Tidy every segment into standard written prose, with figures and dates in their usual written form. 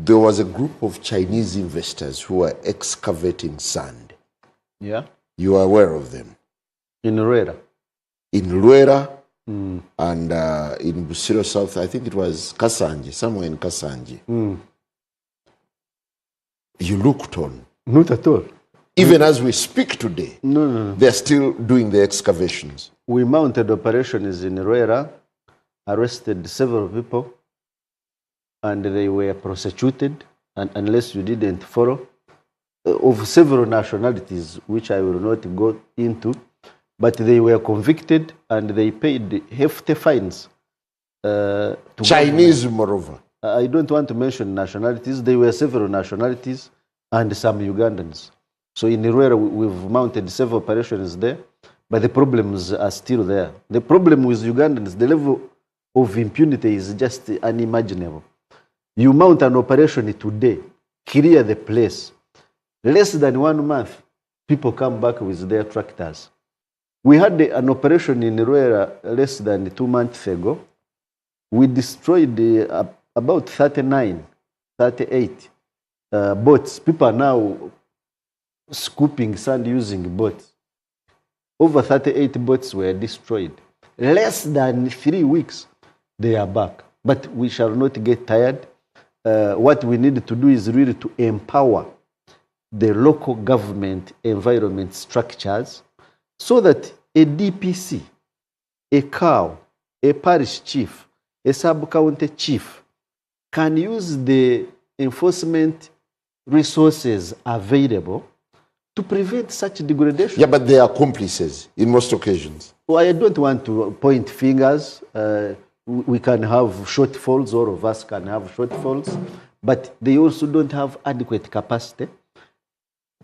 there was a group of Chinese investors who were excavating sand. Yeah. You are aware of them? In Lweera. In Lweera and in Busiro South, I think it was Kasanji, somewhere in Kasanji. You looked on. Not at all. Even as we speak today, No. they're still doing the excavations. We mounted operations in Lweera, arrested several people, and they were prosecuted, and unless you didn't follow, of several nationalities, which I will not go into, but they were convicted and they paid hefty fines. To Chinese, government. moreover. I don't want to mention nationalities. There were several nationalities and some Ugandans. So in Lweera, we've mounted several operations there, but the problems are still there. The problem with Ugandans, the level of impunity is just unimaginable. You mount an operation today, clear the place. Less than 1 month, people come back with their tractors. We had an operation in Lweera less than 2 months ago. We destroyed about 38 boats. People are now scooping sand using boats. Over 38 boats were destroyed. Less than 3 weeks, they are back. But we shall not get tired. What we need to do is really to empower the local government environment structures so that a DPC, a COW, a parish chief, a sub-county chief can use the enforcement resources available to prevent such degradation. Yeah, but they are accomplices in most occasions. Well, I don't want to point fingers. We can have shortfalls, all of us can have shortfalls, but they also don't have adequate capacity.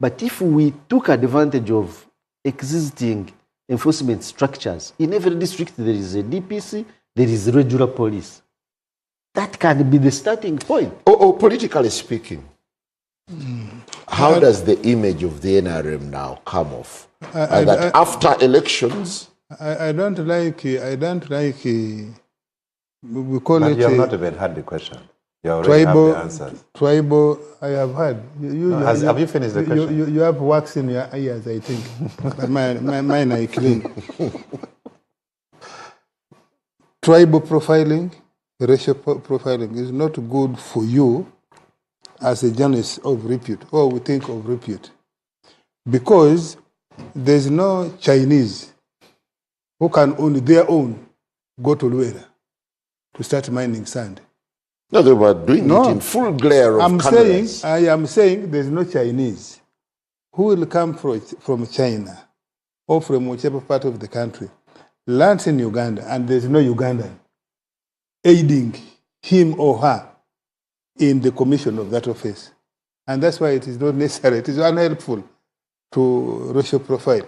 But if we took advantage of existing enforcement structures, in every district there is a DPC, there is regular police. That can be the starting point. Politically speaking, how does the image of the NRM now come off? That after elections... I don't like, we call but it... you have not even had the question. You already have the answers. Tribal, I have had. Have you finished the question? You have wax in your ears, I think. But mine are clean. Tribal profiling, racial profiling is not good for you as a journalist of repute, or we think of repute. Because there's no Chinese who can on their own go to Lweera to start mining sand. No, they were doing it in full glare of cameras. I am saying there's no Chinese who will come from China or from whichever part of the country, lands in Uganda, and there's no Ugandan aiding him or her in the commission of that office. And that's why it is not necessary. It is unhelpful to racial profile.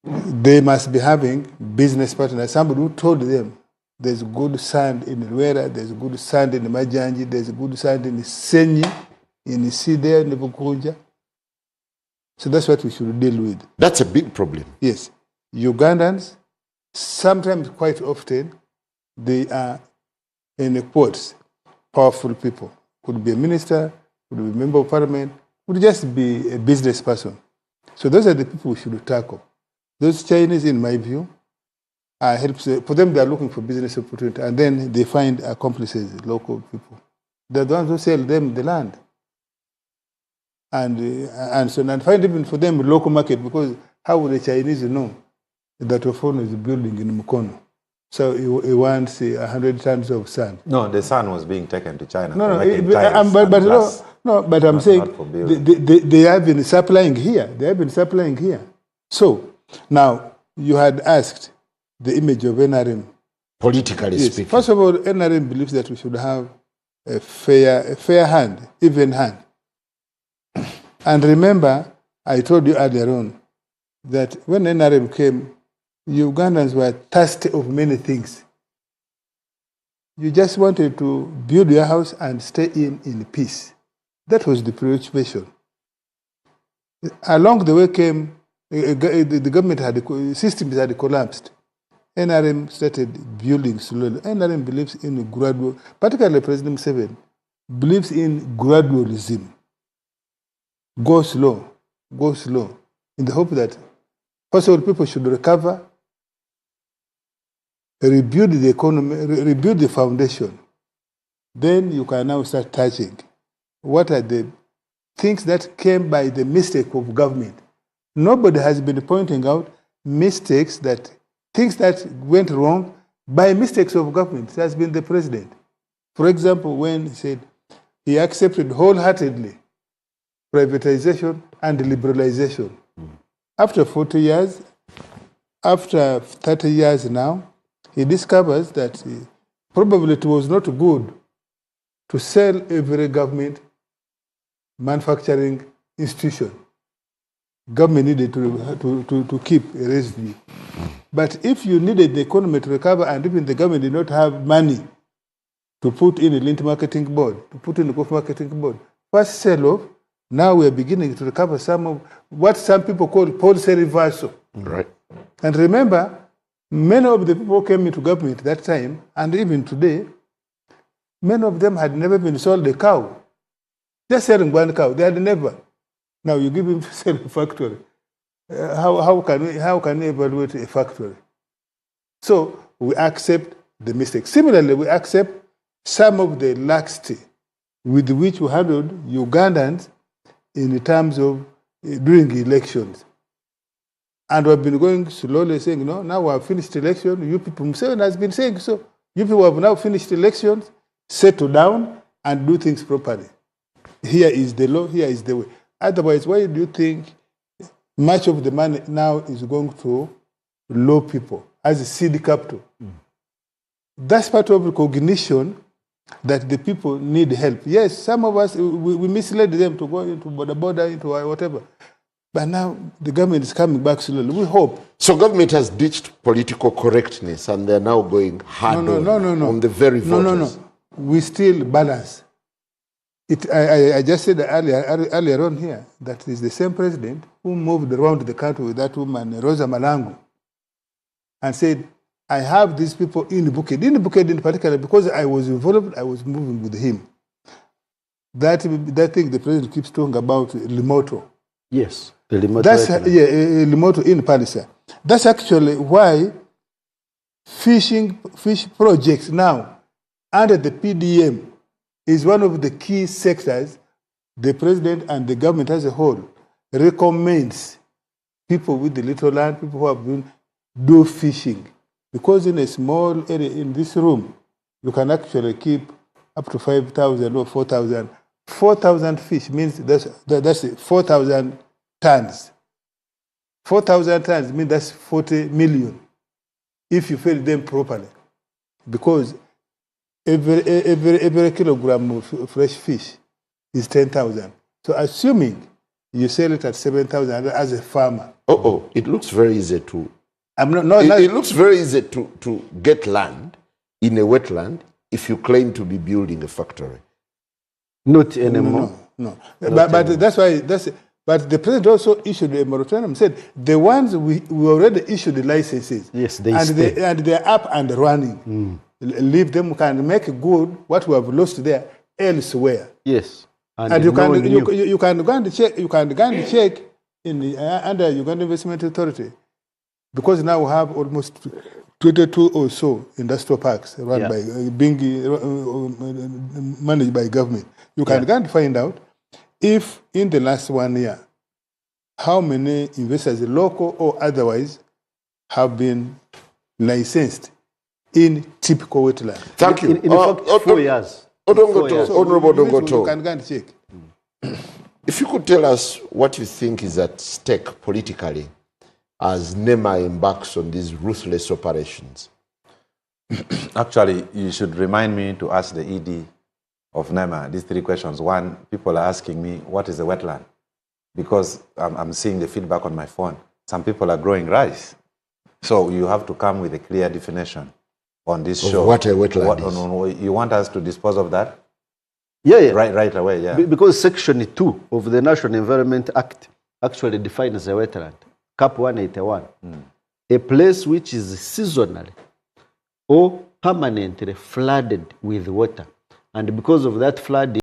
They must be having business partners. Somebody who told them there's good sand in Lweera, there's good sand in Majanji, there's good sand in Senyi, in Side, in Bukunja. So that's what we should deal with. That's a big problem. Yes. Ugandans, sometimes, quite often, they are, in quotes, powerful people. Could be a minister, could be a member of parliament, could just be a business person. So those are the people we should tackle. Those Chinese, in my view, helps. For them, they are looking for business opportunity, and then they find accomplices, local people. They're the ones who sell them the land. And find even for them a local market, because how would the Chinese know that Ofono is building in Mukono? So he wants 100 tons of sand. No, the sand was being taken to China. But I'm saying they have been supplying here. They have been supplying here. So now you had asked the image of NRM. Politically speaking. First of all, NRM believes that we should have a fair hand, even hand. And remember, I told you earlier on that when NRM came, Ugandans were thirsty of many things. You just wanted to build your house and stay in peace. That was the preoccupation. Along the way came, the government systems had collapsed. NRM started building slowly. NRM believes in a gradual, particularly President Museveni, believes in gradualism. Go slow, in the hope that first of all people should recover, rebuild the economy, rebuild the foundation. Then you can now start touching what are the things that came by the mistake of government. Nobody has been pointing out mistakes things that went wrong by mistakes of government. It has been the president. For example, when he said he accepted wholeheartedly privatization and liberalization. After 40 years, after 30 years now, he discovers that probably it was not good to sell every government manufacturing institution. Government needed to keep a residue. But if you needed the economy to recover and even the government did not have money to put in a lint marketing board, to put in a coffee marketing board, first sell off, now we are beginning to recover some of what some people call policy reversal. Right. And remember, many of the people who came into government at that time, and even today, many of them had never been sold a cow. They're selling one cow. They had never. Now you give him to sell a factory. How can we evaluate a factory? So we accept the mistake. Similarly, we accept some of the laxity with which we handled Ugandans in terms of during elections. And we've been going slowly saying, no, now we have finished election. You people, Museveni has been saying so. You people have now finished elections, settle down and do things properly. Here is the law, here is the way. Otherwise, why do you think much of the money now is going to low people as a seed capital? That's part of recognition that the people need help. Yes, some of us, we misled them to go into border, into whatever. But now the government is coming back slowly. We hope. So government has ditched political correctness and they're now going hard on the very voters. No. We still balance. I just said earlier on here that is the same president who moved around the country with that woman, Rosa Malangu, and said, I have these people in Bukit in particular, because I was involved, I was moving with him. That thing the president keeps talking about, Limoto. Yes, the Limoto. That's Limoto in Palisa. That's actually why fish projects now under the PDM is one of the key sectors the president and the government as a whole recommends people with the little land, people who have been do fishing. Because in a small area in this room, you can actually keep up to 5,000 or 4,000. 4,000 fish means that's 4,000 tons. 4,000 tons means that's 40 million if you feed them properly. Because every kilogram of fresh fish is 10,000. So assuming you sell it at 7,000 as a farmer. It looks very easy to... It looks very easy to get land in a wetland if you claim to be building a factory. Not anymore. No. But that's why... But the president also issued a moratorium, said the ones we already issued the licenses. Yes, they're up and running. Leave them, can make good what we have lost there elsewhere. Yes. And you can go and check. You can go and check in the, under Uganda Investment Authority, because now we have almost 22 or so industrial parks run by being managed by government. You can go and find out if in the last 1 year how many investors, local or otherwise, have been licensed in typical wetland. Thank you. In fact, 4 years. Honorable Dongoto. You can go and check. If you could tell us what you think is at stake politically as NEMA embarks on these ruthless operations. Actually, you should remind me to ask the ED of NEMA these 3 questions. One, people are asking me, what is a wetland? Because I'm seeing the feedback on my phone. Some people are growing rice. So you have to come with a clear definition on this show. What a wetland is. You want us to dispose of that? Yeah. Right away, yeah. Because Section 2 of the National Environment Act actually defines a wetland, Cap 181. A place which is seasonally or permanently flooded with water. And because of that flooding,